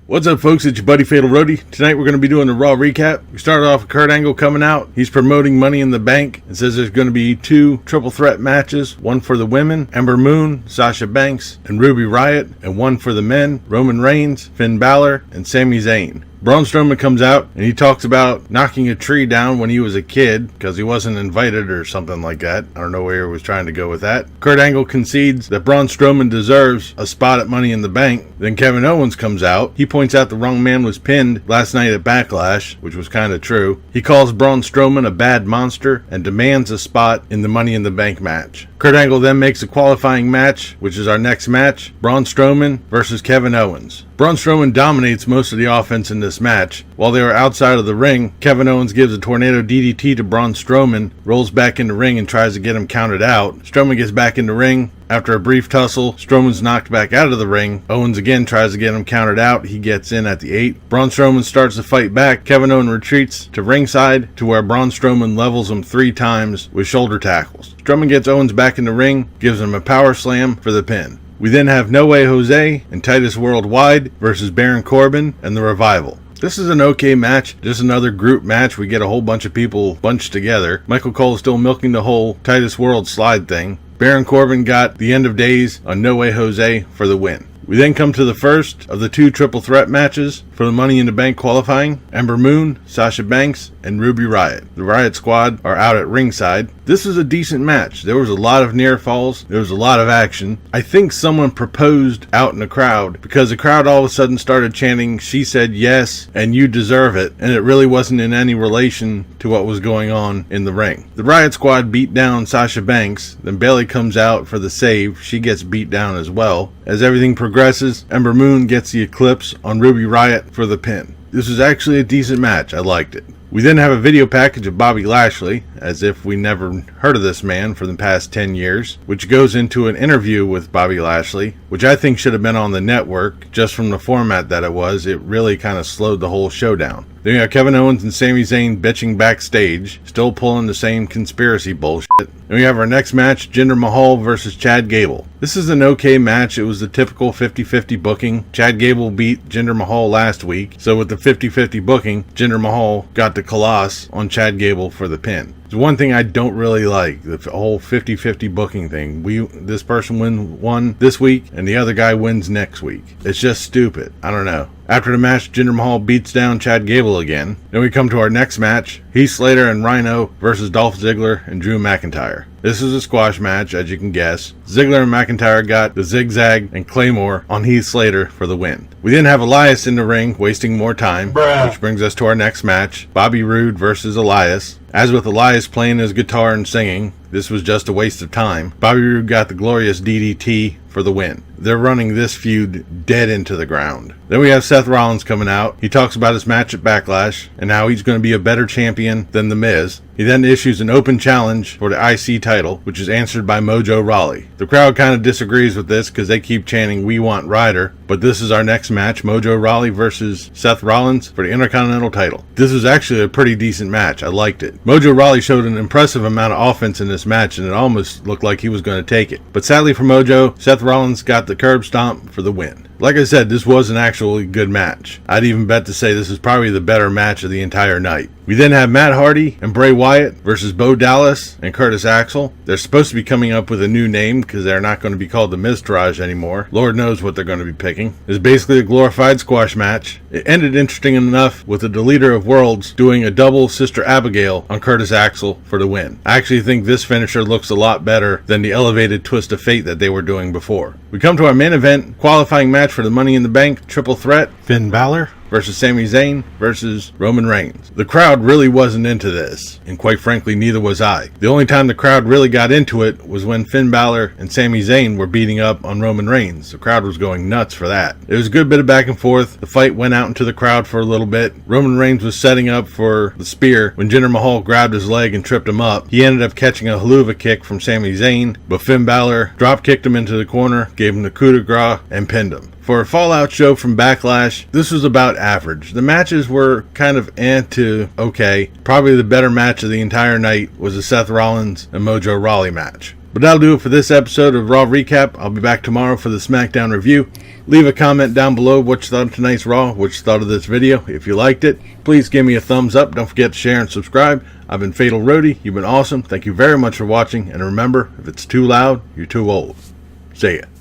What's up, folks? It's your buddy Fatalroadie. Tonight we're going to be doing a Raw recap. We started off with Kurt Angle coming out. He's promoting Money in the Bank and says there's going to be 2 triple threat matches. One for the women, Ember Moon, Sasha Banks, and Ruby Riott. And one for the men, Roman Reigns, Finn Balor, and Sami Zayn. Braun Strowman comes out and he talks about knocking a tree down when he was a kid because he wasn't invited or something like that. I don't know where he was trying to go with that. Kurt Angle concedes that Braun Strowman deserves a spot at Money in the Bank. Then Kevin Owens comes out. He points out the wrong man was pinned last night at Backlash, which was kind of true. He calls Braun Strowman a bad monster and demands a spot in the Money in the Bank match. Kurt Angle then makes a qualifying match, which is our next match, Braun Strowman versus Kevin Owens. Braun Strowman dominates most of the offense in this match. While they are outside of the ring, Kevin Owens gives a tornado DDT to Braun Strowman, rolls back in the ring and tries to get him counted out. Strowman gets back in the ring. After a brief tussle, Strowman's knocked back out of the ring. Owens again tries to get him counted out. He gets in at the 8. Braun Strowman starts to fight back. Kevin Owens retreats to ringside to where Braun Strowman levels him 3 times with shoulder tackles. Strowman gets Owens back in the ring, gives him a power slam for the pin. We then have No Way Jose and Titus Worldwide versus Baron Corbin and The Revival. This is an okay match, just another group match. We get a whole bunch of people bunched together. Michael Cole is still milking the whole Titus World slide thing. Baron Corbin got the end of days on No Way Jose for the win. We then come to the first of the 2 triple threat matches for the Money in the Bank qualifying. Ember Moon, Sasha Banks, and Ruby Riott. The Riott squad are out at ringside. This is a decent match. There was a lot of near falls. There was a lot of action. I think someone proposed out in the crowd because the crowd all of a sudden started chanting, "She said yes, and you deserve it." And it really wasn't in any relation to what was going on in the ring. The Riott squad beat down Sasha Banks. Then Bayley comes out for the save. She gets beat down as well. As everything progresses, Ember Moon gets the Eclipse on Ruby Riott for the pin. This was actually a decent match. I liked it. We then have a video package of Bobby Lashley, as if we never heard of this man for the past 10 years, which goes into an interview with Bobby Lashley, which I think should have been on the network. Just from the format that it was, it really kind of slowed the whole show down. Then we have Kevin Owens and Sami Zayn bitching backstage, still pulling the same conspiracy bullshit. Then we have our next match, Jinder Mahal versus Chad Gable. This is an okay match. It was the typical 50-50 booking. Chad Gable beat Jinder Mahal last week, so with the 50-50 booking, Jinder Mahal got the Colossus on Chad Gable for the pin. It's one thing I don't really like, the whole 50-50 booking thing. This person won this week, and the other guy wins next week. It's just stupid. I don't know. After the match, Jinder Mahal beats down Chad Gable again. Then we come to our next match, Heath Slater and Rhino versus Dolph Ziggler and Drew McIntyre. This is a squash match, as you can guess. Ziggler and McIntyre got the zigzag and Claymore on Heath Slater for the win. We then have Elias in the ring, wasting more time, which brings us to our next match, Bobby Roode versus Elias. As with Elias playing his guitar and singing, this was just a waste of time. Bobby Roode got the glorious DDT for the win. They're running this feud dead into the ground. Then we have Seth Rollins coming out. He talks about his match at Backlash and how he's going to be a better champion than The Miz. He then issues an open challenge for the IC title, which is answered by Mojo Rawley. The crowd kind of disagrees with this because they keep chanting, "We want Ryder," but this is our next match, Mojo Rawley versus Seth Rollins for the Intercontinental title. This was actually a pretty decent match. I liked it. Mojo Rawley showed an impressive amount of offense in this match, and it almost looked like he was going to take it. But sadly for Mojo, Seth Rollins got the curb stomp for the win. Like I said, this was an actually good match. I'd even bet to say this is probably the better match of the entire night. We then have Matt Hardy and Bray Wyatt versus Bo Dallas and Curtis Axel. They're supposed to be coming up with a new name because they're not going to be called the Miztourage anymore. Lord knows what they're going to be picking. It's basically a glorified squash match. It ended interesting enough with the Deleter of Worlds doing a double Sister Abigail on Curtis Axel for the win. I actually think this finisher looks a lot better than the elevated twist of fate that they were doing before. We come to our main event, qualifying match for the Money in the Bank triple threat, Finn Balor versus Sami Zayn versus Roman Reigns. The crowd really wasn't into this, and quite frankly, neither was I. The only time the crowd really got into it was when Finn Balor and Sami Zayn were beating up on Roman Reigns. The crowd was going nuts for that. It was a good bit of back and forth. The fight went out into the crowd for a little bit. Roman Reigns was setting up for the spear when Jinder Mahal grabbed his leg and tripped him up. He ended up catching a haluva kick from Sami Zayn, but Finn Balor drop kicked him into the corner, gave him the coup de grace, and pinned him. For a Fallout show from Backlash, this was about average. The matches were kind of to okay. Probably the better match of the entire night was the Seth Rollins and Mojo Rawley match. But that'll do it for this episode of Raw Recap. I'll be back tomorrow for the SmackDown review. Leave a comment down below what you thought of tonight's Raw, what you thought of this video. If you liked it, please give me a thumbs up. Don't forget to share and subscribe. I've been Fatalroadie. You've been awesome. Thank you very much for watching. And remember, if it's too loud, you're too old. See ya.